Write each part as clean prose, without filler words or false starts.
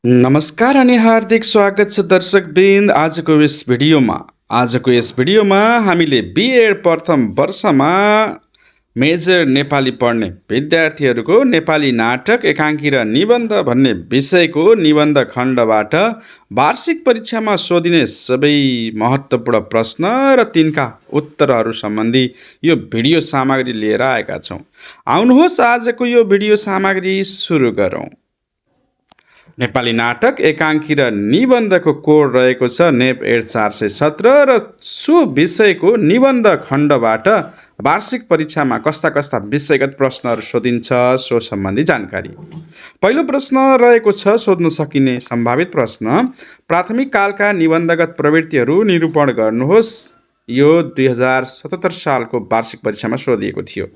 नमस्कार अनि हार्दिक स्वागत छ दर्शकवृन्द। आजको यस भिडियोमा हामीले बिएड प्रथम वर्षमा मेजर नेपाली पढ्ने विद्यार्थीहरूको नेपाली नाटक एकाङ्की र निबन्ध भन्ने विषयको निबन्ध खण्डबाट वार्षिक परीक्षामा सोधिने सबै महत्त्वपूर्ण प्रश्न र तिनका उत्तरहरू सम्बन्धी यो भिडियो सामग्री लिएर आएका छौँ। आउनुहोस् आजको यो भिडियो सामग्री सुरु गरौँ। नेपाली नाटक एकाङ्की र निबन्धको कोड रहेको छ नेप 8417 र सो विषयको निबन्ध खण्डबाट वार्षिक परीक्षामा कस्ता विषयगत प्रश्नहरू सोधिन्छ सो सम्बन्धी जानकारी। पहिलो प्रश्न रहेको छ सोध्न सकिने सम्भावित प्रश्न, प्राथमिक कालका निबन्धगत प्रवृत्तिहरू निरूपण गर्नुहोस्। यो 2077 सालको वार्षिक परीक्षामा सोधिएको थियो।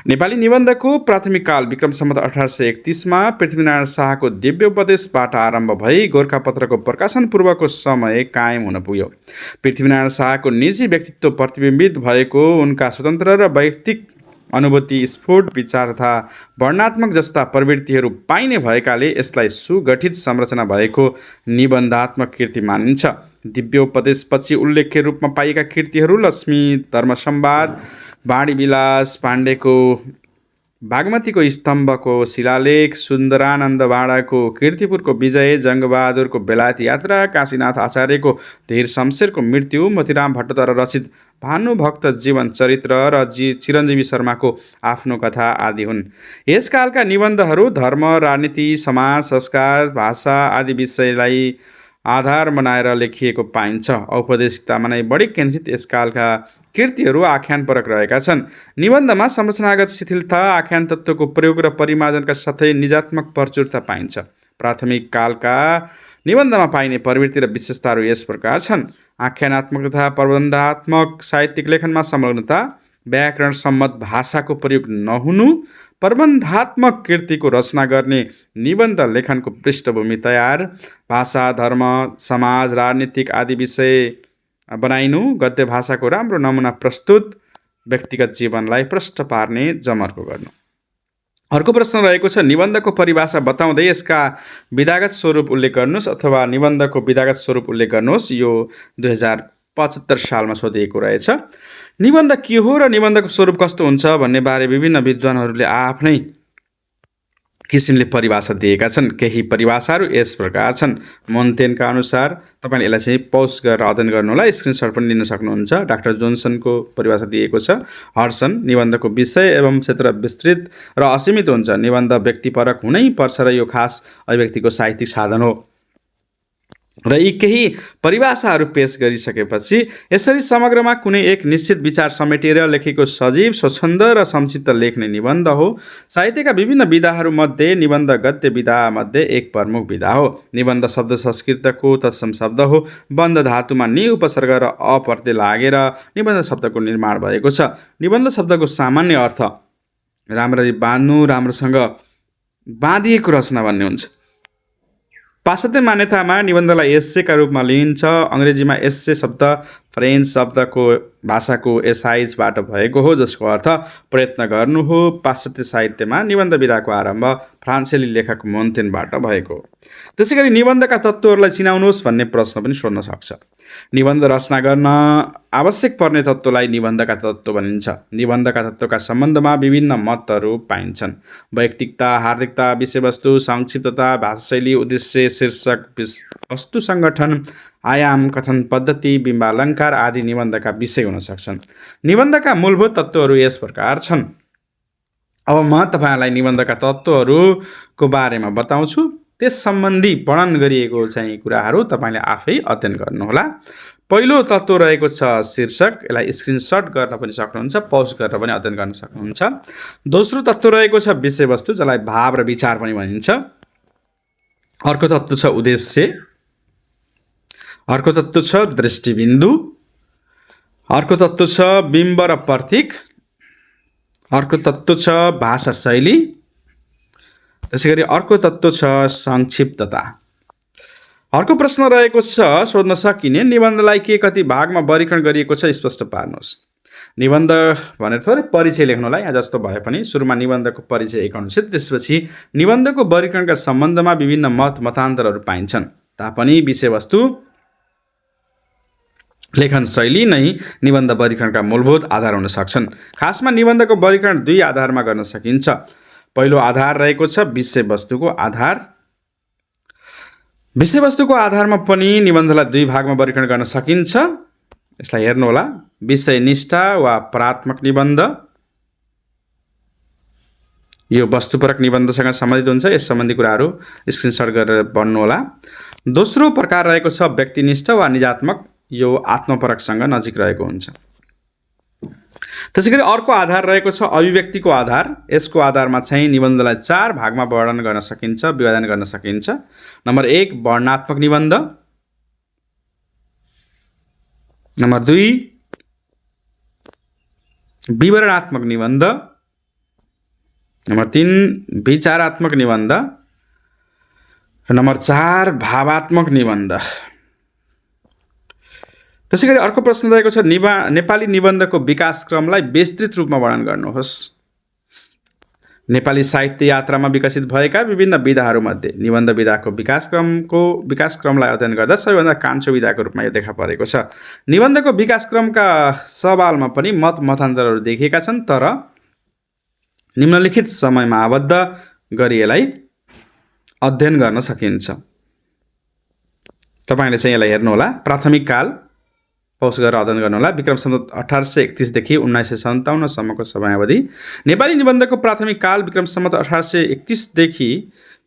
नेपाली निबन्धको प्राथमिक काल विक्रम सम्वत 1831 मा पृथ्वीनारायण शाहको दिव्योपदेशबाट आरम्भ भई गोरखापत्रको प्रकाशन पूर्वको समय कायम हुन पुग्यो। पृथ्वीनारायण शाहको निजी व्यक्तित्व प्रतिबिम्बित भएको उनका स्वतन्त्र र वैयक्तिक अनुभूति, स्फुट विचार तथा वर्णनात्मक जस्ता प्रवृत्तिहरू पाइने भएकाले यसलाई सुगठित संरचना भएको निबन्धात्मक कृति मानिन्छ। दिव्योपदेशपछि उल्लेख्य रूपमा पाइएका कृतिहरू लक्ष्मी धर्मसंवाद, वाणी विलास, पाण्डेको बागमतीको स्तम्भको शिलालेख, सुन्दरानन्द वाडाको कीर्तिपुरको विजय, जङ्गबहादुरको बेलायत यात्रा, काशीनाथ आचार्यको धीर शमशेरको मृत्यु, मोतीराम भट्टद्वारा रचित भानुभक्त जीवन चरित्र र चिरञ्जीवी शर्माको आफ्नो कथा आदि हुन्। यस कालका निबन्धहरू धर्म, राजनीति, समाज, संस्कार, भाषा आदि विषयलाई आधार बनाएर लेखिएको पाइन्छ। औपदेशिकतामा नै बढी केन्द्रित यस कालका कृतिहरू आख्यानपरक रहेका छन्। निबन्धमा संरचनागत शिथिलता, आख्यान तत्त्वको प्रयोग र परिमार्जनका साथै निजात्मक प्रचुरता पाइन्छ। प्राथमिक कालका निबन्धमा पाइने प्रवृत्ति र विशेषताहरू यस प्रकार छन्। आख्यानात्मक तथा प्रबन्धात्मक साहित्यिक लेखनमा संलग्नता, व्याकरण सम्मत भाषाको प्रयोग नहुनु, प्रबन्धात्मक कृतिको रचना गर्ने निबन्ध लेखनको पृष्ठभूमि तयार, भाषा, धर्म, समाज, राजनीतिक आदि विषय बनाइनु, गद्य भाषाको राम्रो नमुना प्रस्तुत, व्यक्तिगत जीवनलाई प्रष्ट पार्ने जमर्को गर्नु। अर्को प्रश्न रहेको छ, निबन्धको परिभाषा बताउँदै यसका विधागत स्वरूप उल्लेख गर्नुहोस् अथवा निबन्धको विधागत स्वरूप उल्लेख गर्नुहोस्। यो 2075 सालमा सोधिएको रहेछ। निबन्ध के हो र निबन्धको स्वरूप कस्तो हुन्छ भन्ने बारे विभिन्न विद्वानहरूले आफ्नै किसिमले परिभाषा दिएका छन्। केही परिभाषाहरू यस प्रकार छन्। मोन्टेनका अनुसार तपाईँले यसलाई चाहिँ पौज गरेर अध्ययन गर्नुहोला, स्क्रिनसट पनि लिन सक्नुहुन्छ। डाक्टर जोन्सनको परिभाषा दिएको छ। हर्सन, निबन्धको विषय एवं क्षेत्र विस्तृत र असीमित हुन्छ। निबन्ध व्यक्तिपरक हुनै पर्छ र यो खास अभिव्यक्तिको साहित्यिक साधन हो। र यी केही परिभाषाहरू पेश गरिसकेपछि यसरी समग्रमा कुनै एक निश्चित विचार समेटेर लेखेको सजीव, स्वच्छन्द र संक्षिप्त लेख्ने निबन्ध हो। साहित्यका विभिन्न विधाहरूमध्ये निबन्ध गद्य विधामध्ये एक प्रमुख विधा हो। निबन्ध शब्द संस्कृतको तत्सम शब्द हो। बन्ध धातुमा नि उपसर्ग र अ प्रत्यय लागेर निबन्ध शब्दको निर्माण भएको छ। निबन्ध शब्दको सामान्य अर्थ राम्ररी बाँध्नु, राम्रोसँग बाँधिएको रचना भन्ने हुन्छ। पाश्चात्य मान्यतामा निबन्धलाई एस्सेका रूपमा लिइन्छ। अङ्ग्रेजीमा एस्से शब्द फ्रेन्च शब्दको भाषाको एसाइजबाट भएको हो, जसको अर्थ प्रयत्न गर्नु हो। पाश्चात्य साहित्यमा निबन्ध विधाको आरम्भ फ्रान्सेली लेखक मोन्टेनबाट भएको हो। त्यसै गरी निबन्धका तत्त्वहरूलाई चिनाउनुहोस् भन्ने प्रश्न पनि सोध्न सक्छ। निबन्ध रचना गर्न आवश्यक पर्ने तत्त्वलाई निबन्धका तत्त्व भनिन्छ। निबन्धका तत्त्वका सम्बन्धमा विभिन्न मतहरू पाइन्छन्। वैयक्तिकता, हार्दिकता, विषयवस्तु, संक्षिप्तता, भाषाशैली, उद्देश्य, शीर्षक, वस्तु सङ्गठन, आयाम, कथन पद्धति, बिम्बालङ्कार आदि निबन्धका विषय हुन सक्छन्। निबन्धका मूलभूत तत्त्वहरू यस प्रकार छन्। अब म तपाईँलाई निबन्धका तत्त्वहरूको बारेमा बताउँछु। त्यस सम्बन्धी वर्णन गरिएको चाहिँ कुराहरू तपाईँले आफै अध्ययन गर्नुहोला। पहिलो तत्त्व रहेको छ शीर्षक। यसलाई स्क्रिनसट गर्न पनि सक्नुहुन्छ, पौज गरेर पनि अध्ययन गर्न सक्नुहुन्छ। दोस्रो तत्त्व रहेको छ विषयवस्तु, जसलाई भाव र विचार पनि भनिन्छ। अर्को तत्त्व छ उद्देश्य। अर्को तत्त्व छ दृष्टिबिन्दु। अर्को तत्त्व छ बिम्ब र प्रतीक। अर्को तत्त्व छ भाषा शैली। त्यसै गरी अर्को तत्त्व छ संक्षिप्तता। अर्को प्रश्न रहेको छ सोध्न सकिने, निबन्धलाई के कति भागमा वर्गीकरण गरिएको छ स्पष्ट पार्नुहोस्। निबन्ध भनेर थोरै परिचय लेख्नु होला यहाँ जस्तो भए पनि सुरुमा निबन्धको परिचय एक अनुचित, त्यसपछि निबन्धको वर्गीकरणका सम्बन्धमा विभिन्न मतान्तरहरू पाइन्छन् तापनि विषयवस्तु लेखन शैली नै निबन्ध वर्गीकरणका मूलभूत आधार हुन सक्छन्। खासमा निबन्धको वर्गीकरण दुई आधारमा गर्न सकिन्छ। पहिलो आधार रहेको छ विषयवस्तुको आधार। विषयवस्तुको आधारमा पनि निबन्धलाई दुई भागमा वर्गीकरण गर्न सकिन्छ। यसलाई हेर्नुहोला, विषयनिष्ठ वा परात्मक निबन्ध। यो वस्तुपरक निबन्धसँग सम्बन्धित हुन्छ। यस सम्बन्धी कुराहरू स्क्रिनशट गरेर पढ्नुहोला। दोस्रो प्रकार रहेको छ व्यक्तिनिष्ठ वा निजात्मक। यो आत्मपरकसँग नजिक रहेको हुन्छ। त्यसैगरी अर्को आधार रहेको छ अभिव्यक्तिको आधार। यसको आधारमा चाहिँ निबन्धलाई चार भागमा वर्णन गर्न सकिन्छ, विभाजन गर्न सकिन्छ। नम्बर 1 वर्णनात्मक निबन्ध, नम्बर 2 विवरणात्मक निबन्ध, नम्बर 3 विचारात्मक निबन्ध र नम्बर 4 भावात्मक निबन्ध। त्यसैगरी अर्को प्रश्न रहेको छ नेपाली निबन्धको विकास क्रमलाई विस्तृत रूपमा वर्णन गर्नुहोस्। नेपाली साहित्य यात्रामा विकसित भएका विभिन्न विधाहरूमध्ये निबन्ध विधाको विकास क्रमलाई अध्ययन गर्दा सबैभन्दा कान्छो विधाको रूपमा यो देखा परेको छ। निबन्धको विकास क्रमका सवालमा पनि मतान्तरहरू देखिएका छन्, तर निम्नलिखित समयमा आबद्ध गरी यसलाई अध्ययन गर्न सकिन्छ। तपाईले चाहिँ यसलाई हेर्नुहोला। प्राथमिक काल पौष गरेर अध्ययन गर्नुहोला। विक्रम सम्वत 1831 देखि 1957 सम्मको समयावधि। नेपाली निबन्धको प्राथमिक काल विक्रम सम्वत 1831 देखि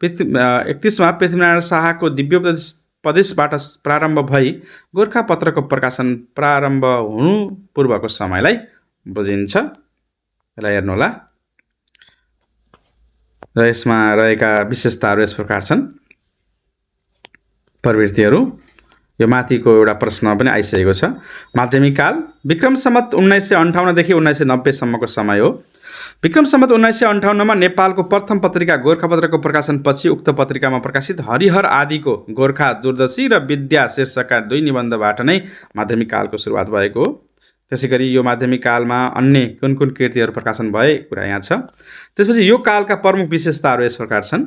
31 मा पृथ्वीनारायण शाहको दिव्योपदेशबाट प्रारम्भ भई गोरखापत्रको प्रकाशन प्रारम्भ हुनु पूर्वको समयलाई बुझिन्छ। यसलाई हेर्नुहोला र यसमा रहेका विशेषताहरू यस प्रकार छन्। प्रवृत्तिहरू यो माथिको एउटा प्रश्न पनि आइसकेको छ। माध्यमिक काल विक्रम सम्वत 1958 देखि 1990 सम्मको समय हो। विक्रम सम्वत 1958 मा नेपालको प्रथम पत्रिका गोरखापत्रको प्रकाशनपछि उक्त पत्रिकामा प्रकाशित हरिहर आदिको गोरखा दूरदर्शी र विद्या शीर्षकका दुई निबन्धबाट नै माध्यमिक कालको सुरुवात भएको हो। त्यसैगरी यो माध्यमिक कालमा अन्य कुन कुन कृतिहरू प्रकाशन भए कुरा यहाँ छ। त्यसपछि यो कालका प्रमुख विशेषताहरू यस प्रकार छन्।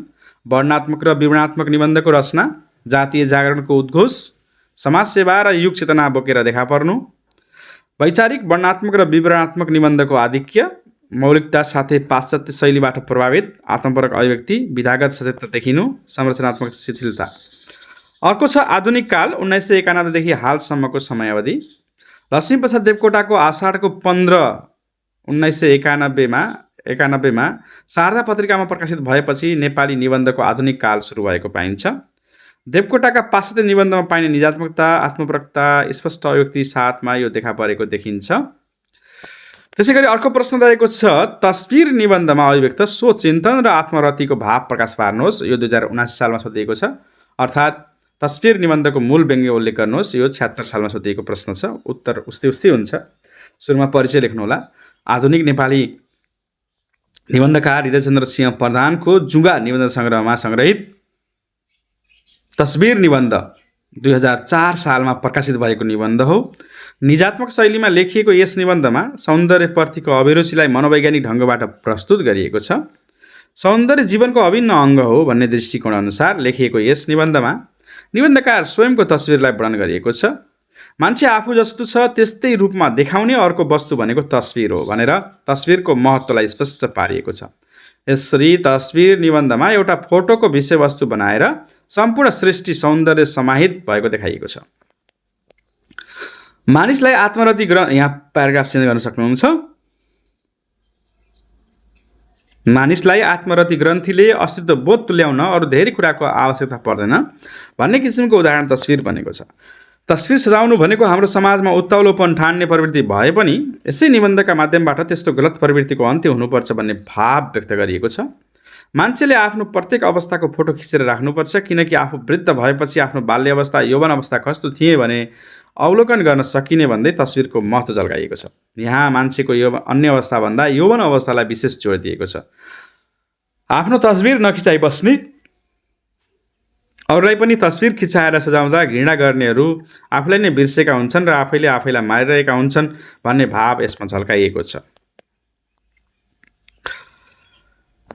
वर्णनात्मक र विवरणात्मक निबन्धको रचना, जातीय जागरणको उद्घोष, समाज सेवा र युग चेतना बोकेर देखा पर्नु, वैचारिक वर्णनात्मक र विवरणात्मक निबन्धको आधिक्य, मौलिकता साथै पाश्चात्य शैलीबाट प्रभावित आत्मपरक अभिव्यक्ति, विधागत सचेतता देखिनु, संरचनात्मक शिथिलता। अर्को छ आधुनिक काल 1991 देखि हालसम्मको समयावधि। लक्ष्मीप्रसाद देवकोटाको आषाढको 15 1991 मा शारदा पत्रिकामा प्रकाशित भएपछि नेपाली निबन्धको आधुनिक काल सुरु भएको पाइन्छ। देवकोटाका पाश्चात्य निबन्धमा पाइने निजात्मकता, आत्मपरकता, स्पष्ट अभिव्यक्ति साथमा यो देखा परेको देखिन्छ। त्यसैगरी अर्को प्रश्न रहेको छ तस्बिर निबन्धमा अभिव्यक्त स्वचिन्तन र आत्मरतिको भाव प्रकाश पार्नुहोस्। यो 2079 सालमा सोधिएको छ। अर्थात् तस्बिर निबन्धको मूल व्यङ्ग्य उल्लेख गर्नुहोस्। यो 76 सालमा सोधिएको प्रश्न छ। उत्तर उस्तै हुन्छ। सुरुमा परिचय लेख्नुहोला। आधुनिक नेपाली निबन्धकार हृदयचन्द्र सिंह प्रधानको जुगा निबन्ध सङ्ग्रहमा सङ्ग्रहित तस्बिर निबन्ध 2004 सालमा प्रकाशित भएको निबन्ध हो। निजात्मक शैलीमा लेखिएको यस निबन्धमा सौन्दर्यप्रतिको अभिरुचिलाई मनोवैज्ञानिक ढङ्गबाट प्रस्तुत गरिएको छ। सौन्दर्य जीवनको अभिन्न अङ्ग हो भन्ने दृष्टिकोण अनुसार लेखिएको यस निबन्धमा निबन्धकार स्वयंको तस्बिरलाई वर्णन गरिएको छ। मान्छे आफू जस्तो छ त्यस्तै रूपमा देखाउने अर्को वस्तु भनेको तस्बिर हो भनेर तस्बिरको महत्त्वलाई स्पष्ट पारिएको छ। यसरी तस्बिर निबन्धमा एउटा फोटोको विषयवस्तु बनाएर सम्पूर्ण सृष्टि सौन्दर्य समाहित भएको देखाइएको छ। मानिसलाई आत्मरति यहाँ प्याराग्राफ चेन्ज गर्न सक्नुहुन्छ। मानिसलाई आत्मरति ग्रन्थीले अस्तित्व बोध तुल्याउन अरू धेरै कुराको आवश्यकता पर्दैन भन्ने किसिमको उदाहरण तस्बिर बनेको छ। तस्बिर सजाउनु भनेको हाम्रो समाजमा उत्ताउलोपन ठान्ने प्रवृत्ति भए पनि यसै निबन्धका माध्यमबाट त्यस्तो गलत प्रवृत्तिको अन्त्य हुनुपर्छ भन्ने भाव व्यक्त गरिएको छ। मान्छेले आफ्नो प्रत्येक अवस्थाको फोटो खिचेर राख्नुपर्छ, किनकि आफू वृद्ध भएपछि आफ्नो बाल्य अवस्था यौवन अवस्था कस्तो थिए भने अवलोकन गर्न सकिने भन्दै तस्बिरको महत्त्व झल्काइएको छ। यहाँ मान्छेको अन्य अवस्थाभन्दा यौवन अवस्थालाई विशेष जोड दिएको छ। आफ्नो तस्बिर नखिचाइ बस्ने अरूलाई पनि तस्बिर खिचाएर सजाउँदा घृणा गर्नेहरू आफूलाई नै बिर्सेका हुन्छन् र आफैले आफैलाई मारिरहेका हुन्छन् भन्ने भाव यसमा झल्काइएको छ।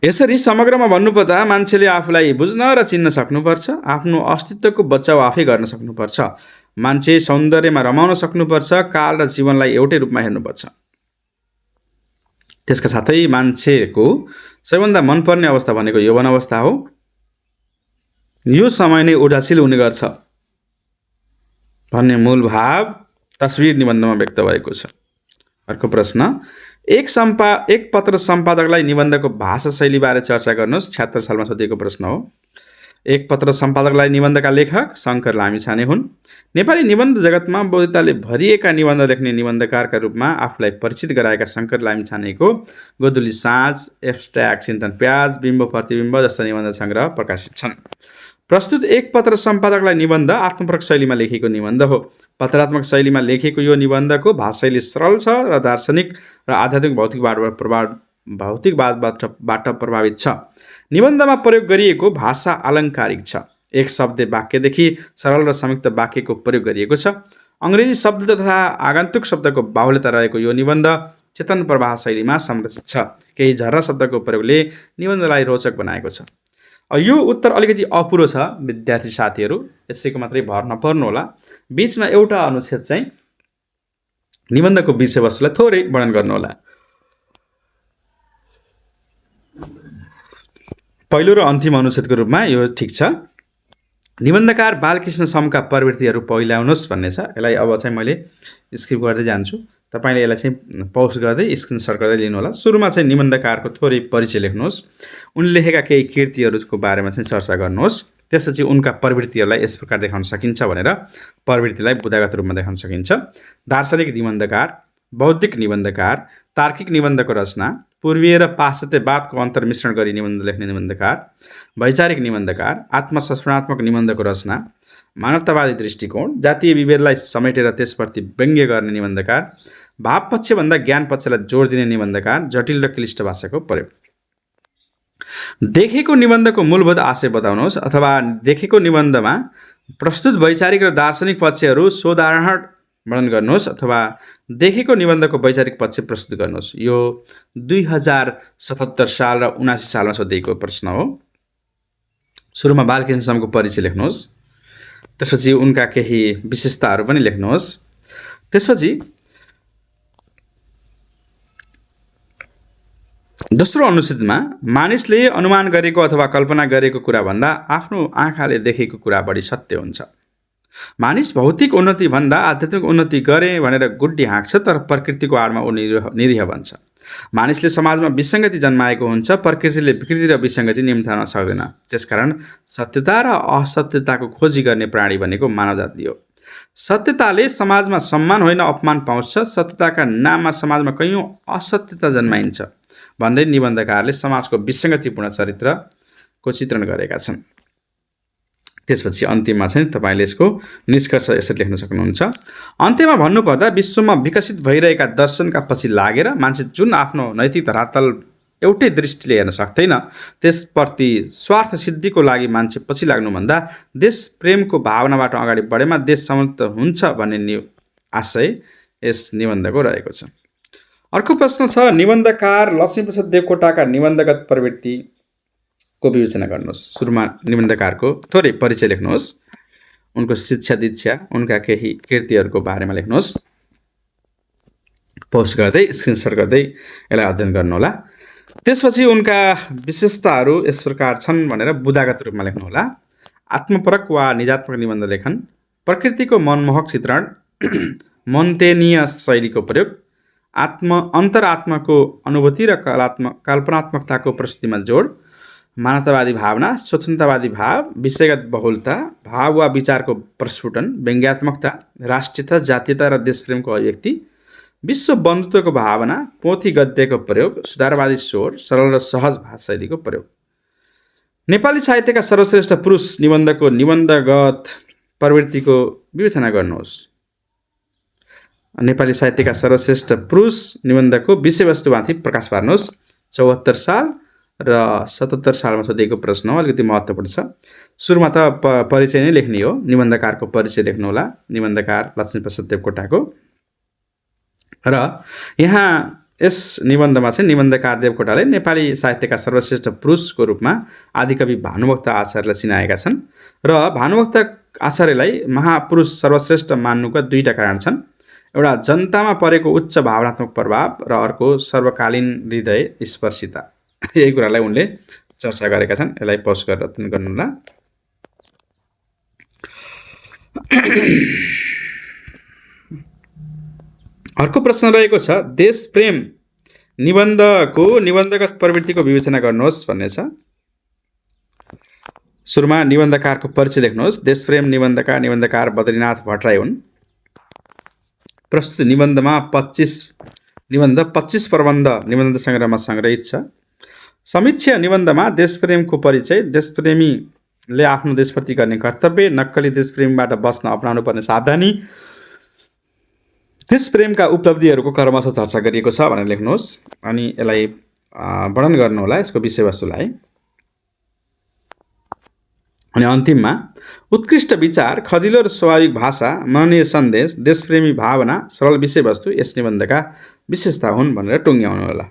यसरी समग्रमा भन्नुपर्दा मान्छेले आफूलाई बुझ्न र चिन्न सक्नुपर्छ, आफ्नो अस्तित्वको बचाउ आफै गर्न सक्नुपर्छ, मान्छे सौन्दर्यमा रमाउन सक्नुपर्छ, काल र जीवनलाई एउटै रूपमा हेर्नुपर्छ। त्यसका साथै मान्छेको सबैभन्दा मनपर्ने अवस्था भनेको यौवन अवस्था हो। यो समय नै ऊर्जाशील हुने गर्छ भन्ने मूल भाव तस्बिर निबन्धमा व्यक्त भएको छ। अर्को प्रश्न, एक पत्र सम्पादकलाई निबन्धको भाषा शैलीबारे चर्चा गर्नुहोस्। 76 सालमा सोधिएको प्रश्न हो। एक पत्र सम्पादकलाई निबन्धका लेखक शङ्कर लामिछाने हुन्। नेपाली निबन्ध जगतमा बौद्धिकताले भरिएका निबन्ध लेख्ने निबन्धकारका रूपमा आफूलाई परिचित गराएका शङ्कर लामिछानेको गोधुली साँझ, एब्स्ट्र्याक्ट चिन्तन प्याज, बिम्ब प्रतिबिम्ब जस्ता निबन्ध सङ्ग्रह प्रकाशित छन्। प्रस्तुत एक पत्र सम्पादकलाई निबन्ध आत्मपरक शैलीमा लेखिएको निबन्ध हो। पत्रात्मक शैलीमा लेखिएको यो निबन्धको भाषाशैली सरल छ र दार्शनिक र आध्यात्मिक भौतिकवादबाट प्रभावित छ। निबन्धमा प्रयोग गरिएको भाषा अलङ्कारिक छ। एक शब्द वाक्यदेखि सरल र संयुक्त वाक्यको प्रयोग गरिएको छ। अङ्ग्रेजी शब्द तथा आगन्तुक शब्दको बाहुल्यता रहेको यो निबन्ध चेतन प्रवाह शैलीमा संरचित छ। केही झर्रा शब्दको प्रयोगले निबन्धलाई रोचक बनाएको छ। यो उत्तर अलिकति अपुरो छ विद्यार्थी साथीहरू, यसैको मात्रै भर नपर्नु होला। बीचमा एउटा अनुच्छेद चाहिँ निबन्धको विषयवस्तुलाई थोरै वर्णन गर्नुहोला। पहिलो र अन्तिम अनुच्छेदको रूपमा यो ठिक छ। निबन्धकार बालकृष्ण समका प्रवृत्तिहरू पहिल्याउनुहोस् भन्ने छ। यसलाई अब चाहिँ मैले स्किप गर्दै जान्छु, तपाईँले यसलाई चाहिँ पौज गर्दै स्क्रिनसट गर्दै लिनु होला। सुरुमा चाहिँ निबन्धकारको थोरै परिचय लेख्नुहोस्, उनले लेखेका केही कृतिहरूको बारेमा चाहिँ चर्चा गर्नुहोस्। त्यसपछि उनका प्रवृत्तिहरूलाई यस प्रकार देखाउन सकिन्छ भनेर प्रवृत्तिलाई बुदागत रूपमा देखाउन सकिन्छ। दार्शनिक निबन्धकार, बौद्धिक निबन्धकार, तार्किक निबन्धको रचना, पूर्वीय र पाश्चात्यवादको अन्तर्मिश्रण गरी निबन्ध लेख्ने निबन्धकार, वैचारिक निबन्धकार, आत्मसंस्मरणात्मक निबन्धको रचना, मानवतावादी दृष्टिकोण, जातीय विभेदलाई समेटेर त्यसप्रति व्यङ्ग्य गर्ने निबन्धकार, भाव पक्षभन्दा ज्ञान पक्षलाई जोड दिने निबन्धकार, जटिल र क्लिष्ट भाषाको प्रयोग। देखेको निबन्धको मूलभूत आशय बताउनुहोस् अथवा देखेको निबन्धमा प्रस्तुत वैचारिक र दार्शनिक पक्षहरू सोदाहरण वर्णन गर्नुहोस् अथवा देखेको निबन्धको वैचारिक पक्ष प्रस्तुत गर्नुहोस्। यो 2077 साल र 79 सालमा सोधिएको प्रश्न हो। सुरुमा बालकृष्ण समको परिचय लेख्नुहोस्, त्यसपछि उनका केही विशेषताहरू पनि लेख्नुहोस्। त्यसपछि दोस्रो अनुच्छेदमा मानिसले अनुमान गरेको अथवा कल्पना गरेको कुरा भन्दा आफ्नो आँखाले देखेको कुरा बढी सत्य हुन्छ। मानिस भौतिक उन्नति भन्दा आध्यात्मिक उन्नति गरे भनेर गुड्डी हाँक्छ, तर प्रकृतिको आडमा ऊ निरीह बन्छ। मानिसले समाजमा विसङ्गति जन्माएको हुन्छ, प्रकृतिले विकृति र विसङ्गति निम्त्याउन सक्दैन। त्यसकारण सत्यता र असत्यताको खोजी गर्ने प्राणी भनेको मानव जाति हो। सत्यताले समाजमा सम्मान होइन अपमान पाउँछ, सत्यताका नाममा समाजमा कैयौँ असत्यता जन्माइन्छ भन्दै निबन्धकारले समाजको विसङ्गतिपूर्ण चरित्रको चित्रण गरेका छन्। त्यसपछि अन्त्यमा चाहिँ तपाईँले यसको निष्कर्ष यसरी लेख्न सक्नुहुन्छ। अन्त्यमा भन्नुपर्दा विश्वमा विकसित भइरहेका दर्शनका पछि लागेर मान्छे जुन आफ्नो नैतिक धरातल एउटै दृष्टिले हेर्न सक्दैन, त्यसप्रति स्वार्थ सिद्धिको लागि मान्छे पछि लाग्नुभन्दा देश प्रेमको भावनाबाट अगाडि बढेमा देश समृद्ध हुन्छ भन्ने आशय यस निबन्धको रहेको छ। अर्को प्रश्न छ, निबन्धकार लक्ष्मीप्रसाद देवकोटाका निबन्धगत प्रवृत्तिको विवेचना गर्नुहोस्। सुरुमा निबन्धकारको थोरै परिचय लेख्नुहोस्, उनको शिक्षा दीक्षा, उनका केही कृतिहरूको बारेमा लेख्नुहोस्। पोस्ट गर्दै स्क्रिनसट गर्दै यसलाई अध्ययन गर्नुहोला। त्यसपछि उनका विशेषताहरू यस प्रकार छन् भनेर बुदागत रूपमा लेख्नुहोला। आत्मपरक वा निजात्मक निबन्ध लेखन, प्रकृतिको मनमोहक चित्रण, मोन्तेनिय शैलीको प्रयोग, अन्तरात्माको अनुभूति र कल्पनात्मकताको प्रस्तुतिमा जोड, मानवतावादी भावना, स्वतन्त्रवादी भाव, विषयगत बहुलता, भाव वा विचारको प्रस्फुटन, व्यङ्ग्यात्मकता, राष्ट्रियता, जातीयता र देशप्रेमको अभिव्यक्ति, विश्व बन्धुत्वको भावना, पोथी गद्यको प्रयोग, सुधारवादी स्वर, सरल र सहज भाषा शैलीको प्रयोग। नेपाली साहित्यका सर्वश्रेष्ठ पुरुष निबन्धको निबन्धगत प्रवृत्तिको विवेचना गर्नुहोस्। नेपाली साहित्यका सर्वश्रेष्ठ पुरुष निबन्धको विषयवस्तुमाथि प्रकाश पार्नुहोस्। 74 साल र 77 सालमा सोधिएको प्रश्न हो, अलिकति महत्त्वपूर्ण छ। सुरुमा त परिचय नै लेख्ने हो, निबन्धकारको परिचय लेख्नुहोला, निबन्धकार लक्ष्मीप्रसाद देवकोटाको। र यहाँ यस निबन्धमा चाहिँ निबन्धकार देवकोटाले नेपाली साहित्यका सर्वश्रेष्ठ पुरुषको रूपमा आदिकवि भानुभक्त आचार्यलाई चिनाएका छन् र भानुभक्त आचार्यलाई महापुरुष सर्वश्रेष्ठ मान्नुका दुईटा कारण छन्। एउटा जनतामा परेको उच्च भावनात्मक प्रभाव र अर्को सर्वकालीन हृदय स्पर्शिता। यही कुरालाई उनले चर्चा गरेका छन्। यसलाई पज गरेर अध्ययन गर्नुहोला। अर्को प्रश्न रहेको छ, देश प्रेम निबन्धको निबन्धगत प्रवृत्तिको विवेचना गर्नुहोस् भन्ने छ। सुरुमा निबन्धकारको परिचय लेख्नुहोस्। देश प्रेम निबन्धका निबन्धकार बद्रीनाथ भट्टराई हुन्। प्रस्तुत निबन्धमा 25 प्रबन्ध निबन्ध सङ्ग्रहमा सङ्ग्रहित छ। समीक्षा निबन्धमा देशप्रेमको परिचय, देशप्रेमीले आफ्नो देशप्रति गर्ने कर्तव्य, नक्कली देशप्रेमबाट बस्न अपनाउनु पर्ने सावधानी, देशप्रेमका उपलब्धिहरूको क्रमशः चर्चा गरिएको छ भनेर लेख्नुहोस्। अनि यसलाई वर्णन गर्नुहोला, यसको विषयवस्तुलाई। अनि अन्तिममा उत्कृष्ट विचार, खदिलो र स्वाभाविक भाषा, मननीय सन्देश, देशप्रेमी भावना, सरल विषयवस्तु यस निबन्धका विशेषता हुन् भनेर टुङ्ग्याउनु होला।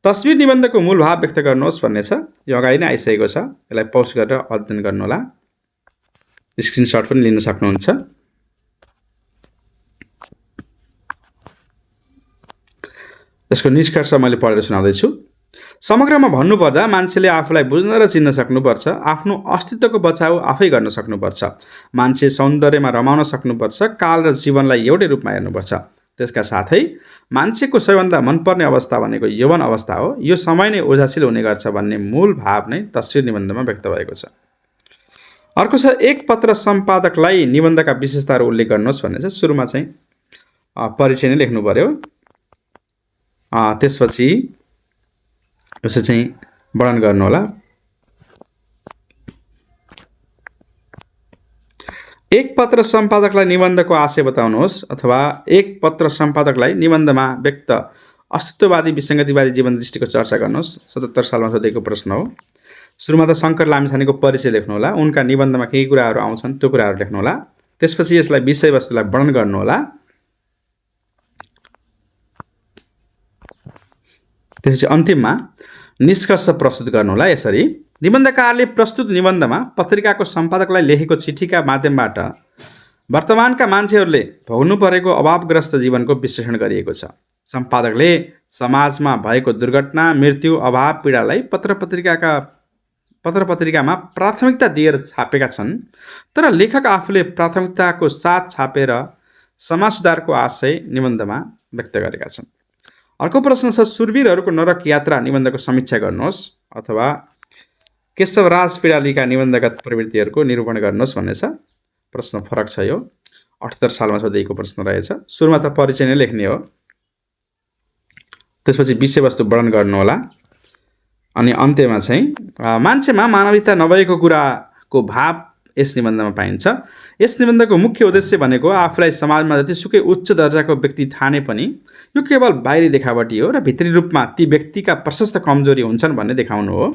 तस्बिर निबन्धको मूल भाव व्यक्त गर्नुहोस् भन्ने छ। यो अगाडि नै आइसकेको छ। यसलाई पज गरेर अध्ययन गर्नुहोला। स्क्रिनसट पनि लिन सक्नुहुन्छ। यसको निष्कर्ष मैले पढेर सुनाउँदैछु। समग्रमा भन्नुपर्दा मान्छेले आफूलाई बुझ्न र चिन्न सक्नुपर्छ, आफ्नो अस्तित्वको बचाउ आफै गर्न सक्नुपर्छ, मान्छे सौन्दर्यमा रमाउन सक्नुपर्छ, काल र जीवनलाई एउटै रूपमा हेर्नुपर्छ। त्यसका साथै मान्छेको सबैभन्दा मनपर्ने अवस्था भनेको यौवन अवस्था हो, यो समय नै ओझासिलो हुने गर्छ भन्ने मूल भाव नै तस्बिर निबन्धमा व्यक्त भएको छ। अर्को छ, एक पत्र सम्पादकलाई निबन्धका विशेषताहरू उल्लेख गर्नुहोस् भन्ने छ। सुरुमा चाहिँ परिचय नै लेख्नु पर्यो। त्यसपछि यसो चाहिँ वर्णन गर्नुहोला। एक पत्र सम्पादकलाई निबन्धको आशय बताउनुहोस्, अथवा एक पत्र सम्पादकलाई निबन्धमा व्यक्त अस्तित्ववादी विसङ्गतिवादी जीवन दृष्टिको चर्चा गर्नुहोस्। 77 सालमा सोधेको प्रश्न हो। सुरुमा त शङ्कर लामिछानेको परिचय लेख्नुहोला, उनका निबन्धमा के कुराहरू आउँछन् त्यो कुराहरू लेख्नुहोला। त्यसपछि यसलाई विषयवस्तुलाई वर्णन गर्नुहोला। त्यसपछि अन्तिममा निष्कर्ष प्रस्तुत गर्नुहोला। यसरी निबन्धकारले प्रस्तुत निबन्धमा पत्रिकाको सम्पादकलाई लेखेको चिठीका माध्यमबाट वर्तमानका मान्छेहरूले भोग्नु परेको अभावग्रस्त जीवनको विश्लेषण गरिएको छ। सम्पादकले समाजमा भएको दुर्घटना, मृत्यु, अभाव, पीडालाई पत्रपत्रिकामा प्राथमिकता दिएर छापेका छन्। तर लेखक आफूले प्राथमिकताको साथ छापेर समाज सुधारको आशय निबन्धमा व्यक्त गरेका छन्। अर्को प्रश्न छ, सुरवीरहरूको नरक यात्रा निबन्धको समीक्षा गर्नुहोस्, अथवा केशवराज पिँडालीका निबन्धगत प्रवृत्तिहरूको निरूपण गर्नुहोस् भन्ने छ। प्रश्न फरक छ। यो 78 सालमा सोधिएको प्रश्न रहेछ। सुरुमा त परिचय नै लेख्ने हो, त्यसपछि विषयवस्तु वर्णन गर्नुहोला। अनि अन्त्यमा चाहिँ मान्छेमा मानवीयता नभएको कुराको भाव यस निबन्धमा पाइन्छ। यस निबन्धको मुख्य उद्देश्य भनेको आफूलाई समाजमा जतिसुकै उच्च दर्जाको व्यक्ति ठाने पनि यो केवल बाहिरी देखावटी हो र भित्री रूपमा ती व्यक्तिका प्रशस्त कमजोरी हुन्छन् भन्ने देखाउनु हो।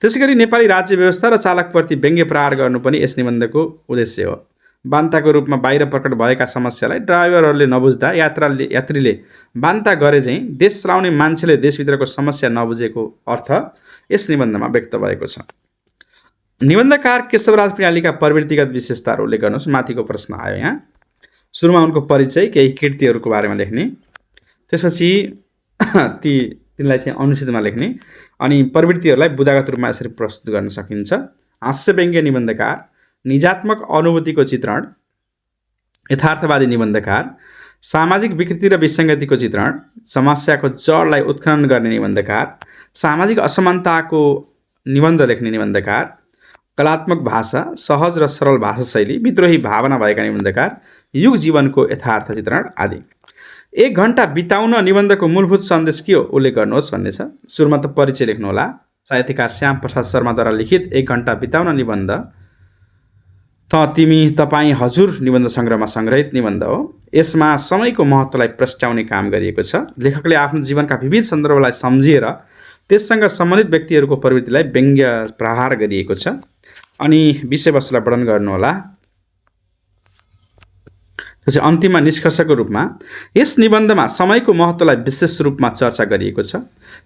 त्यसैगरी नेपाली राज्य व्यवस्था र चालकप्रति व्यङ्ग्य प्रहार गर्नु पनि यस निबन्धको उद्देश्य हो। बान्ताको रूपमा बाहिर प्रकट भएका समस्यालाई ड्राइभरहरूले नबुझ्दा यात्रीले बान्ता गरे चाहिँ देश चलाउने मान्छेले देशभित्रको समस्या नबुझेको अर्थ यस निबन्धमा व्यक्त भएको छ। निबन्धकार केशवराज पिँडालीका प्रवृत्तिगत विशेषताहरू उल्लेख गर्नुहोस्। माथिको प्रश्न आयो यहाँ। सुरुमा उनको परिचय, केही कृतिहरूको बारेमा लेख्ने, त्यसपछि तिनलाई चाहिँ अनुच्छेदमा लेख्ने, अनि प्रवृत्तिहरूलाई बुदागत रूपमा यसरी प्रस्तुत गर्न सकिन्छ। हास्यव्यङ्ग्य निबन्धकार, निजात्मक अनुभूतिको चित्रण, यथार्थवादी निबन्धकार, सामाजिक विकृति र विसङ्गतिको चित्रण, समस्याको जडलाई उत्खनन गर्ने निबन्धकार, सामाजिक असमानताको निबन्ध लेख्ने निबन्धकार, कलात्मक भाषा, सहज र सरल भाषा शैली, विद्रोही भावना भएका निबन्धकार, युग जीवनको यथार्थ चित्रण आदि। 1 घण्टा बिताउन निबन्धको मूलभूत सन्देश के हो उल्लेख गर्नुहोस् भन्ने छ। सुरुमा त परिचय लेख्नुहोला। साहित्यकार श्याम प्रसाद शर्माद्वारा लिखित 1 घण्टा बिताउन निबन्ध तपाईँ हजुर निबन्ध सङ्ग्रहमा सङ्ग्रहित निबन्ध हो। यसमा समयको महत्त्वलाई प्रस्ट्याउने काम गरिएको छ। लेखकले आफ्नो जीवनका विविध सन्दर्भलाई सम्झिएर त्यससँग सम्बन्धित व्यक्तिहरूको प्रवृत्तिलाई व्यङ्ग्य प्रहार गरिएको छ। अनि विषयवस्तुलाई वर्णन गर्नुहोला। त्यसपछि अन्तिममा निष्कर्षको रूपमा यस निबन्धमा समयको महत्त्वलाई विशेष रूपमा चर्चा गरिएको छ।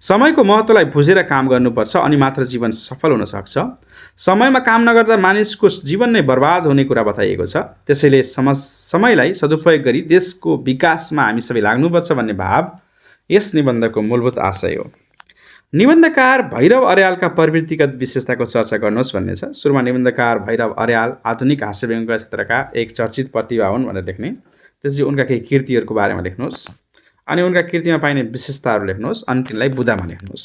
समयको महत्त्वलाई बुझेर काम गर्नुपर्छ अनि मात्र जीवन सफल हुन सक्छ। समयमा काम नगर्दा मानिसको जीवन नै बर्बाद हुने कुरा बताइएको छ। त्यसैले समयलाई सदुपयोग गरी देशको विकासमा हामी सबै लाग्नुपर्छ भन्ने भाव यस निबन्धको मूलभूत आशय हो। निबन्धकार भैरव अर्यालका प्रवृत्तिगत विशेषताको चर्चा गर्नुहोस् भन्ने छ। सुरुमा निबन्धकार भैरव अर्याल आधुनिक हास्यव्यङ्ग्य क्षेत्रका एक चर्चित प्रतिभा हुन् भनेर लेख्ने। त्यसपछि उनका केही कृतिहरूको बारेमा लेख्नुहोस् अनि उनका कृतिमा पाइने विशेषताहरू लेख्नुहोस् अनि तिनलाई बुदामा लेख्नुहोस्।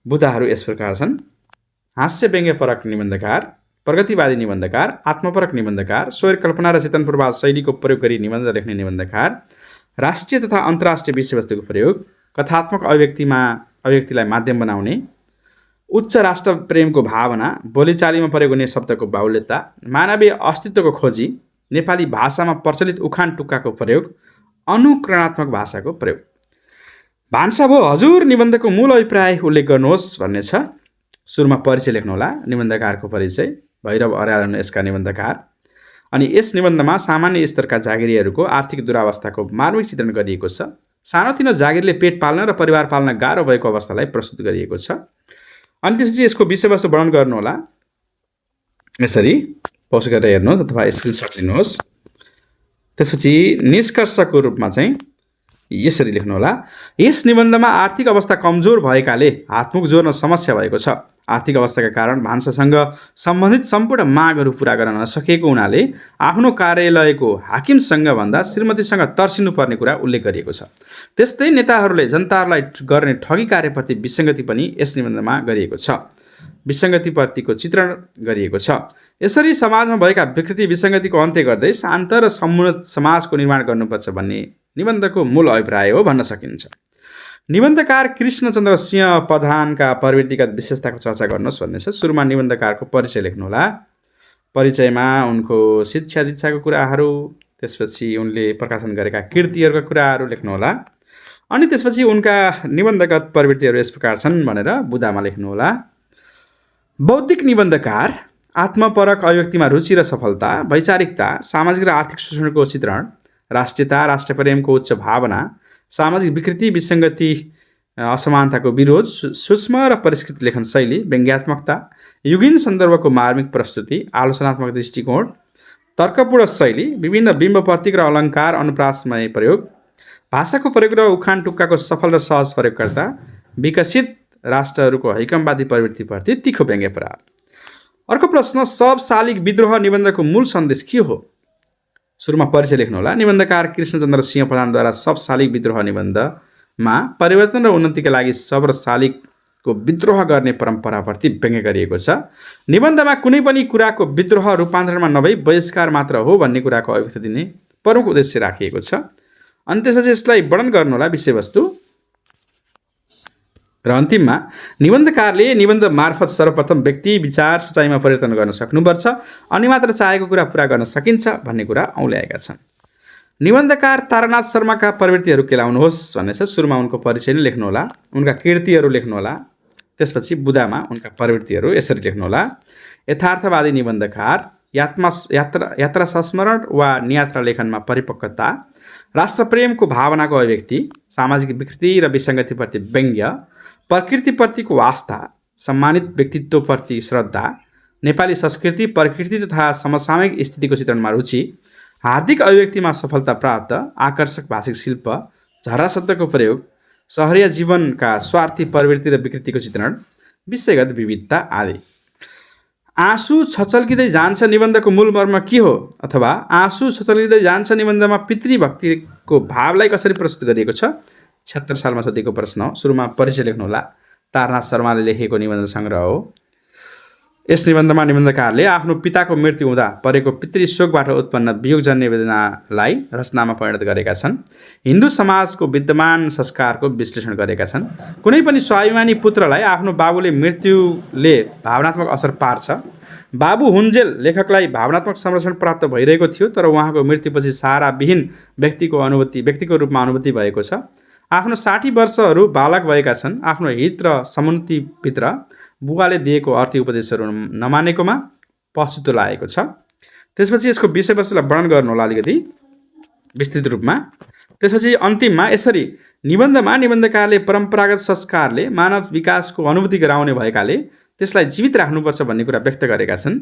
बुदाहरू यस प्रकार छन्: हास्यव्यङ्ग्यपरक निबन्धकार, प्रगतिवादी निबन्धकार, आत्मपरक निबन्धकार, स्वैर कल्पना र चेतन प्रवाह शैलीको प्रयोग गरी निबन्ध लेख्ने निबन्धकार, राष्ट्रिय तथा अन्तर्राष्ट्रिय विषयवस्तुको प्रयोग, कथात्मक अभिव्यक्तिलाई माध्यम बनाउने, उच्च राष्ट्र प्रेमको भावना, बोलीचालीमा प्रयोग हुने शब्दको बाहुल्यता, मानवीय अस्तित्वको खोजी, नेपाली भाषामा प्रचलित उखान टुक्काको प्रयोग, अनुकरणात्मक भाषाको प्रयोग। भान्सा भो हजुर निबन्धको मूल अभिप्राय उल्लेख गर्नुहोस् भन्ने छ। सुरुमा परिचय लेख्नुहोला। निबन्धकारको परिचय, भैरव अर्याल हुन् यसका निबन्धकार। अनि यस निबन्धमा सामान्य स्तरका जागिरीहरूको आर्थिक दुरावस्थाको मार्मिक चित्रण गरिएको छ। सानोतिनो जागिरले पेट पाल्न र परिवार पाल्न गाह्रो भएको अवस्थालाई प्रस्तुत गरिएको छ। अनि त्यसपछि यसको विषयवस्तु वर्णन गर्नुहोला। यसरी पौज गरेर हेर्नुहोस् अथवा स्क्रिनसट लिनुहोस्। त्यसपछि निष्कर्षको रूपमा चाहिँ यसरी लेख्नुहोला। यस निबन्धमा आर्थिक अवस्था कमजोर भएकाले हातमुख जोड्न समस्या भएको छ। आर्थिक अवस्थाका कारण भान्सासँग सम्बन्धित सम्पूर्ण मागहरू पूरा गर्न नसकेको हुनाले आफ्नो कार्यालयको हाकिमसँग भन्दा श्रीमतीसँग तर्सिनुपर्ने कुरा उल्लेख गरिएको छ। त्यस्तै नेताहरूले जनताहरूलाई गर्ने ठगी कार्यप्रति विसङ्गति पनि यस निबन्धमा गरिएको छ। विसङ्गतिप्रतिको चित्रण गरिएको छ। यसरी समाजमा भएका विकृति विसङ्गतिको अन्त्य गर्दै शान्त र समुन्नत समाजको निर्माण गर्नुपर्छ भन्ने निबन्धको मूल अभिप्राय हो भन्न सकिन्छ। निबन्धकार कृष्णचन्द्र सिंह प्रधानका प्रवृत्तिगत विशेषताको चर्चा गर्नुहोस् भन्ने छ। सुरुमा निबन्धकारको परिचय लेख्नुहोला। परिचयमा उनको शिक्षा दीक्षाको कुराहरू, त्यसपछि उनले प्रकाशन गरेका कृतिहरूका कुराहरू लेख्नुहोला। अनि त्यसपछि उनका निबन्धगत प्रवृत्तिहरू यस प्रकार छन् भनेर बुदामा लेख्नुहोला। बौद्धिक निबन्धकार आत्मपरक अभिव्यक्तिमा रुचि र सफलता, वैचारिकता, सामाजिक र आर्थिक शोषणको चित्रण, राष्ट्रियता, राष्ट्रप्रेमको उच्च भावना, सामाजिक विकृति विसङ्गति असमानताको विरोध, सूक्ष्म र परिष्कृत लेखन शैली, व्यङ्ग्यात्मकता, युगीन सन्दर्भको मार्मिक प्रस्तुति, आलोचनात्मक दृष्टिकोण, तर्कपूर्ण शैली, विभिन्न बिम्ब प्रतीक र अलङ्कार अनुप्रासमय प्रयोग, भाषाको प्रयोग र उखान टुक्काको सफल र सहज प्रयोगकर्ता, विकसित राष्ट्रहरूको हैकमवादी प्रवृत्तिप्रति तीखो व्यङ्ग्य प्रहार। अर्को प्रश्न, सब शालिग विद्रोह निबन्धको मूल सन्देश के हो? सुरुमा परिचय लेख्नुहोला। निबन्धकार कृष्णचन्द्र सिंह प्रधानद्वारा सब शालिग विद्रोह निबन्धमा परिवर्तन र उन्नतिका लागि सब र शालिगको विद्रोह गर्ने परम्पराप्रति व्यङ्ग्य गरिएको छ। निबन्धमा कुनै पनि कुराको विद्रोह रूपान्तरणमा नभई बहिष्कार मात्र हो भन्ने कुराको अभिव्यक्ति दिने प्रमुख उद्देश्य राखिएको छ। अनि त्यसपछि यसलाई वर्णन गर्नुहोला विषयवस्तु। र अन्तिममा निबन्धकारले निबन्ध मार्फत सर्वप्रथम व्यक्ति विचार सोचाइमा परिवर्तन गर्न सक्नुपर्छ अनि मात्र चाहेको कुरा पुरा गर्न सकिन्छ भन्ने कुरा औल्याएका छन्। निबन्धकार तारानाथ शर्माका प्रवृत्तिहरू केलाउनुहोस् भन्ने छ। सुरुमा उनको परिचय नै लेख्नुहोला, उनका कृतिहरू लेख्नुहोला। त्यसपछि बुदामा उनका प्रवृत्तिहरू यसरी लेख्नुहोला। यथार्थवादी निबन्धकार, यात्रा संस्मरण वा नियात्रा लेखनमा परिपक्वता, राष्ट्रप्रेमको भावनाको अभिव्यक्ति, सामाजिक विकृति र विसङ्गतिप्रति व्यङ्ग्य, प्रकृतिप्रतिको आस्था, सम्मानित व्यक्तित्वप्रति श्रद्धा, नेपाली संस्कृति, प्रकृति तथा समसामयिक स्थितिको चित्रणमा रुचि, हार्दिक अभिव्यक्तिमा सफलता प्राप्त, आकर्षक भाषिक शिल्प, झर्रा शब्दको प्रयोग, सहरिया जीवनका स्वार्थी प्रवृत्ति र विकृतिको चित्रण, विषयगत विविधता आदि। आँसु छचल्किँदै जान्छ निबन्धको मूल मर्म के हो? अथवा आँसु छचल्किँदै जान्छ निबन्धमा पितृभक्तिको भावलाई कसरी प्रस्तुत गरिएको छ? 76 सालमा सोधेको प्रश्न हो। सुरुमा परिचय लेख्नुहोला। तारानाथ शर्माले लेखेको निबन्ध सङ्ग्रह हो। यस निबन्धमा निबन्धकारले आफ्नो पिताको मृत्यु हुँदा परेको पितृशोकबाट उत्पन्न वियोगजन्य वेदनालाई रचनामा परिणत गरेका छन्। हिन्दू समाजको विद्यमान संस्कारको विश्लेषण गरेका छन्। कुनै पनि स्वाभिमानी पुत्रलाई आफ्नो बाबुले मृत्युले भावनात्मक असर पार्छ। बाबु हुन्जेल लेखकलाई भावनात्मक संरक्षण प्राप्त भइरहेको थियो, तर उहाँको मृत्युपछि सहाराविहीन व्यक्तिको रूपमा अनुभूति भएको छ। आफ्नो 60 वर्षहरू बालक भएका छन्। आफ्नो हित र समुन्नतिभित्र बुवाले दिएको अर्थी उपदेशहरू नमानेकोमा पछुतो लागेको छ। त्यसपछि यसको विषयवस्तुलाई वर्णन गर्नुहोला अलिकति विस्तृत रूपमा। त्यसपछि अन्तिममा यसरी निबन्धमा निबन्धकारले परम्परागत संस्कारले मानव विकासको अनुभूति गराउने भएकाले त्यसलाई जीवित राख्नुपर्छ भन्ने कुरा व्यक्त गरेका छन्।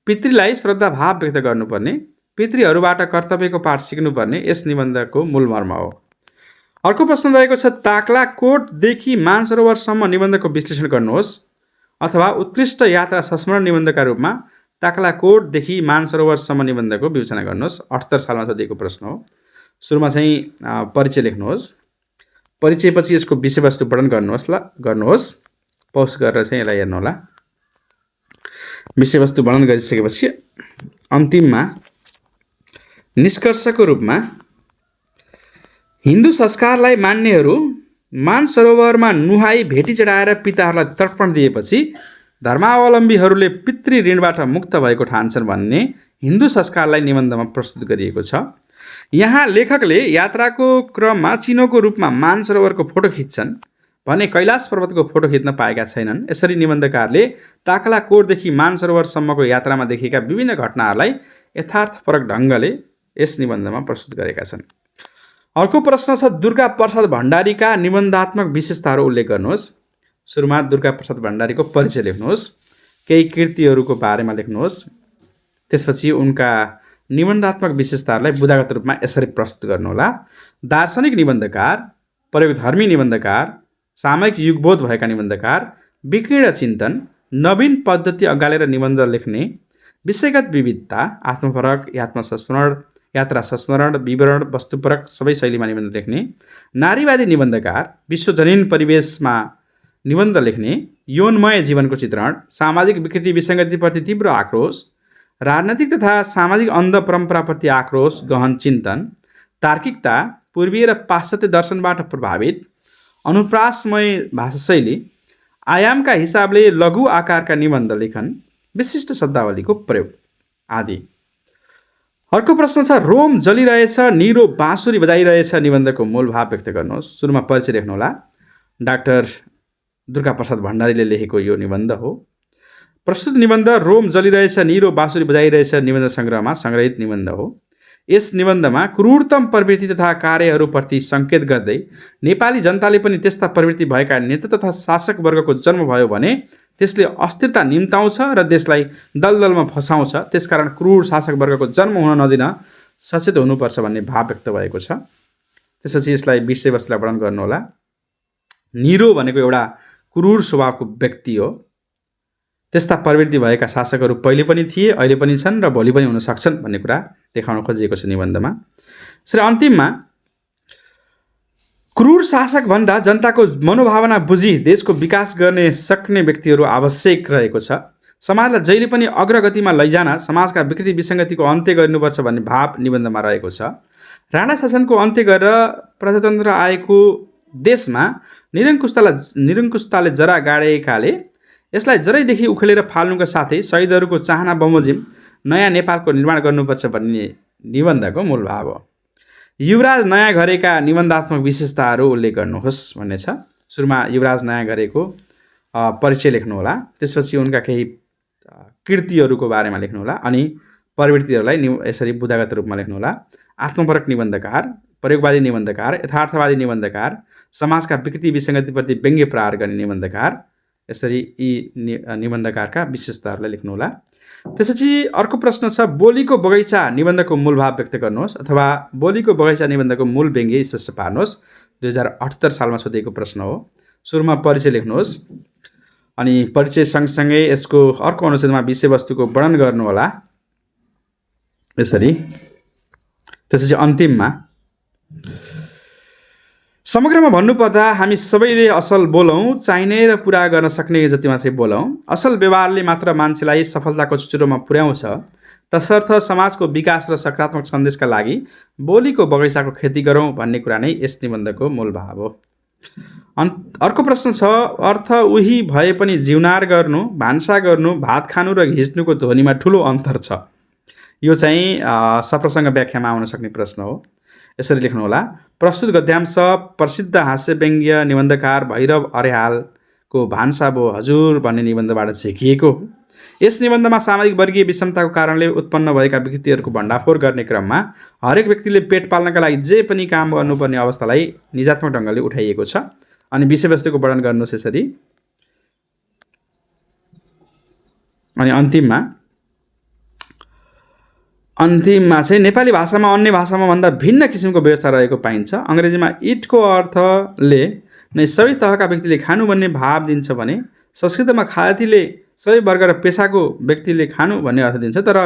पितृलाई श्रद्धाभाव व्यक्त गर्नुपर्ने, पितृहरूबाट कर्तव्यको पाठ सिक्नुपर्ने यस निबन्धको मूल मर्म हो। अर्को प्रश्न रहेको छ, ताक्लाकोटदेखि मानसरोवरसम्म निबन्धको विश्लेषण गर्नुहोस्, अथवा उत्कृष्ट यात्रा संस्मरण निबन्धका रूपमा ताक्लाकोटदेखि मानसरोवरसम्म निबन्धको विवेचना गर्नुहोस्। 78 सालमा सोधिएको प्रश्न हो। सुरुमा चाहिँ परिचय लेख्नुहोस्। परिचयपछि यसको विषयवस्तु वर्णन गर्नुहोस्। पौज गरेर चाहिँ यसलाई हेर्नुहोला। विषयवस्तु वर्णन गरिसकेपछि अन्तिममा निष्कर्षको रूपमा हिन्दू संस्कारलाई मान्नेहरू मानसरोवरमा नुहाई भेटी चढाएर पिताहरूलाई तर्पण दिएपछि धर्मावलम्बीहरूले पितृ ऋणबाट मुक्त भएको ठान्छन् भन्ने हिन्दू संस्कारलाई निबन्धमा प्रस्तुत गरिएको छ। यहाँ लेखकले यात्राको क्रममा चिनोको रूपमा मानसरोवरको फोटो खिच्छन् भने कैलाश पर्वतको फोटो खिच्न पाएका छैनन्। यसरी निबन्धकारले ताक्लाकोटदेखि मानसरोवरसम्मको यात्रामा देखिएका विभिन्न घटनाहरूलाई यथार्थपरक ढङ्गले यस निबन्धमा प्रस्तुत गरेका छन्। अर्को प्रश्न छ, दुर्गा प्रसाद भण्डारीका निबन्धात्मक विशेषताहरू उल्लेख गर्नुहोस्। सुरुमा दुर्गा प्रसाद भण्डारीको परिचय लेख्नुहोस्, केही कृतिहरूको बारेमा लेख्नुहोस्। त्यसपछि उनका निबन्धात्मक विशेषताहरूलाई बुदागत रूपमा यसरी प्रस्तुत गर्नुहोला। दार्शनिक निबन्धकार, प्रयोगधर्मी निबन्धकार, सामयिक युगबोध भएका निबन्धकार, विकीर्ण चिन्तन, नवीन पद्धति अँगालेर निबन्ध लेख्ने, विषयगत विविधता, आत्मपरक, यात्रा संस्मरण, विवरण, वस्तुपरक सबै शैलीमा निबन्ध लेख्ने, नारीवादी निबन्धकार, विश्वजनीन परिवेशमा निबन्ध लेख्ने, यौनमय जीवनको चित्रण, सामाजिक विकृति विसङ्गतिप्रति तीव्र आक्रोश, राजनैतिक तथा सामाजिक अन्ध परम्पराप्रति आक्रोश, गहन चिन्तन, तार्किकता, पूर्वीय र पाश्चात्य दर्शनबाट प्रभावित, अनुप्रासमय भाषाशैली, आयामका हिसाबले लघु आकारका निबन्ध लेखन, विशिष्ट शब्दावलीको प्रयोग आदि। अर्को प्रश्न छ, रोम जलिरहेछ, निरो बाँसुरी बजाइरहेछ निबन्धको मूल भाव व्यक्त गर्नुहोस्। सुरुमा परिचय लेख्नुहोला। डाक्टर दुर्गा प्रसाद भण्डारीले लेखेको यो निबन्ध हो। प्रस्तुत निबन्ध रोम जलिरहेछ, निरो बाँसुरी बजाइरहेछ निबन्ध सङ्ग्रहमा सङ्ग्रहित निबन्ध हो। यस निबन्धमा क्रूरतम प्रवृत्ति तथा कार्यहरूप्रति सङ्केत गर्दै नेपाली जनताले पनि त्यस्ता प्रवृत्ति भएका नेता तथा शासक वर्गको जन्म भयो भने त्यसले अस्थिरता निम्ताउँछ र देशलाई दलदलमा फसाउँछ। त्यसकारण क्रूर शासक वर्गको जन्म हुन नदिन सचेत हुनुपर्छ भन्ने भाव व्यक्त भएको छ। त्यसपछि यसलाई विषयवस्तुलाई वर्णन गर्नुहोला। निरो भनेको एउटा क्रूर स्वभावको व्यक्ति हो। त्यस्ता प्रवृत्ति भएका शासकहरू पहिले पनि थिए, अहिले पनि छन् र भोलि पनि हुन सक्छन् भन्ने कुरा देखाउन खोजिएको छ निबन्धमा। यसरी अन्तिममा क्रूर शासक भन्दा जनताको मनोभावना बुझी देशको विकास गर्ने सक्ने व्यक्तिहरू आवश्यक रहेको छ। समाजलाई जहिले पनि अग्रगतिमा लैजान समाजका विकृति विसङ्गतिको अन्त्य गर्नुपर्छ भन्ने भाव निबन्धमा रहेको छ। राणा शासनको अन्त्य गरेर प्रजातन्त्र आएको देशमा निरङ्कुशताले जरा गाडेकाले यसलाई जरैदेखि उखेलेर फाल्नुका साथै शहीदहरूको चाहना बमोजिम नयाँ नेपालको निर्माण गर्नुपर्छ भन्ने निबन्धको मूल भाव हो। युवराज नयाँ घरेका निबन्धात्मक विशेषताहरू उल्लेख गर्नुहोस् भन्ने छ। सुरुमा युवराज नयाँ घरेको परिचय लेख्नुहोला। त्यसपछि उनका केही कृतिहरूको बारेमा लेख्नुहोला अनि प्रवृत्तिहरूलाई यसरी बुदागत रूपमा लेख्नुहोला। आत्मपरक निबन्धकार, प्रयोगवादी निबन्धकार, यथार्थवादी निबन्धकार, समाजका विकृति विसङ्गतिप्रति व्यङ्ग्य प्रहार गर्ने निबन्धकार, यसरी यी निबन्धकारका विशेषताहरूलाई लेख्नुहोला। त्यसपछि अर्को प्रश्न छ, बोलीको बगैँचा निबन्धको मूल भाव व्यक्त गर्नुहोस् अथवा बोलीको बगैँचा निबन्धको मूल व्यङ्ग्य स्पष्ट पार्नुहोस्। 2078 सालमा सोधिएको प्रश्न हो। सुरुमा परिचय लेख्नुहोस् अनि परिचय सँगसँगै यसको अर्को अनुच्छेदमा विषयवस्तुको वर्णन गर्नुहोला यसरी। त्यसपछि अन्तिममा समग्रमा भन्नुपर्दा हामी सबैले असल बोलौँ, चाहिने र पुरा गर्न सक्ने जति मात्रै बोलौँ। असल व्यवहारले मात्र मान्छेलाई सफलताको चुचुरोमा पुर्याउँछ। तसर्थ समाजको विकास र सकारात्मक सन्देशका लागि बोलीको बगैँचाको खेती गरौँ भन्ने कुरा नै यस निबन्धको मूल भाव हो। अर्को प्रश्न छ, अर्थ उही भए पनि जिउनार गर्नु, भान्सा गर्नु, भात खानु र घिच्नुको ध्वनिमा ठुलो अन्तर छ। यो चाहिँ सप्रसङ्ग व्याख्यामा आउन सक्ने प्रश्न हो। यसरी लेख्नुहोला। प्रस्तुत गद्यांश प्रसिद्ध हास्य व्यङ्ग्य निबन्धकार भैरव अर्यालको भान्सा भो हजुर भन्ने निबन्धबाट झिकिएको हो। यस निबन्धमा सामाजिक वर्गीय विषमताको कारणले उत्पन्न भएका विकृतिहरूको भण्डाफोर गर्ने क्रममा हरेक व्यक्तिले पेट पाल्नका लागि जे पनि काम गर्नुपर्ने अवस्थालाई निजात्मक ढङ्गले उठाइएको छ। अनि विषयवस्तुको वर्णन गर्नुहोस् यसरी। अनि अन्तिममा चाहिँ नेपाली भाषामा अन्य भाषामा भन्दा भिन्न किसिमको व्यवस्था रहेको पाइन्छ। अङ्ग्रेजीमा इटको अर्थले नै सबै तहका व्यक्तिले खानु भन्ने भाव दिन्छ भने संस्कृतमा खाद्यले सबै वर्ग र पेसाको व्यक्तिले खानु भन्ने अर्थ दिन्छ। तर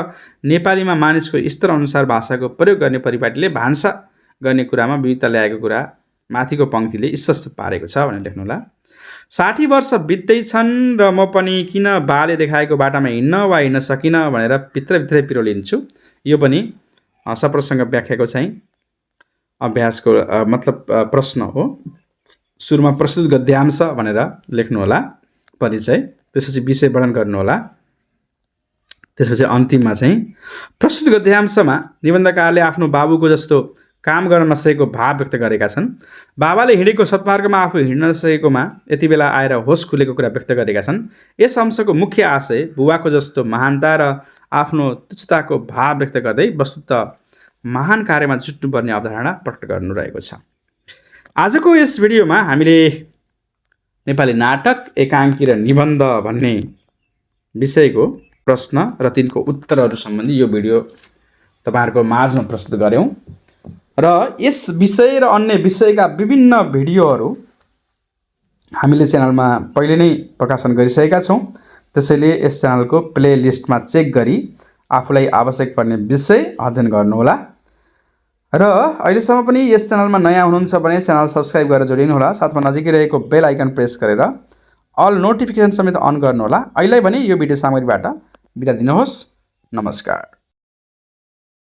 नेपालीमा मानिसको स्तर अनुसार भाषाको प्रयोग गर्ने परिपाटीले भान्सा गर्ने कुरामा विविधता ल्याएको कुरा माथिको पङ्क्तिले स्पष्ट पारेको छ भनेर लेख्नुहोला। 60 वर्ष बित्दैछन् र म पनि किन बाले देखाएको बाटामा हिँड्न वा हिँड्न सकिनँ भनेर भित्रभित्रै पिरोलिन्छु। यो पनि सप्रसङ्ग व्याख्याको चाहिँ अभ्यासको मतलब प्रश्न हो। सुरुमा प्रस्तुत गद्यांश भनेर लेख्नुहोला परिचय, त्यसपछि विषय वर्णन गर्नुहोला, त्यसपछि अन्तिममा चाहिँ प्रस्तुत गद्यांशमा निबन्धकारले आफ्नो बाबुको जस्तो काम गर्न नसकेको भाव व्यक्त गरेका छन्। बाबाले हिँडेको सत्मार्गमा आफू हिँड्न नसकेकोमा यति बेला आएर होस खुलेको कुरा व्यक्त गरेका छन्। यस अंशको मुख्य आशय बुबाको जस्तो महानता र आफ्नो तुच्छताको भाव व्यक्त गर्दै वस्तुतः महान कार्यमा जुट्नुपर्ने अवधारणा प्रकट गर्नु रहेको छ। आजको यस भिडियोमा हामीले नेपाली नाटक, एकाङ्की र निबन्ध भन्ने विषयको प्रश्न र तिनको उत्तरहरू सम्बन्धी यो भिडियो तपाईँहरूको माझमा प्रस्तुत गऱ्यौँ। र यस विषय र अन्य विषयका विभिन्न भिडियोहरू हामीले च्यानलमा पहिले नै प्रकाशन गरिसकेका छौँ। त्यसैले यस च्यानलको प्लेलिस्टमा चेक गरी आफूलाई आवश्यक पर्ने विषय अध्ययन गर्नुहोला। र अहिलेसम्म पनि यस च्यानलमा नयाँ हुनुहुन्छ भने च्यानल सब्सक्राइब गरेर जोडिनुहोला। साथमा नजिकै रहेको बेल आइकन प्रेस गरेर अल नोटिफिकेसन समेत अन गर्नुहोला। अहिले भने यो भिडियो सामग्रीबाट बिदा दिनुहोस्। नमस्कार।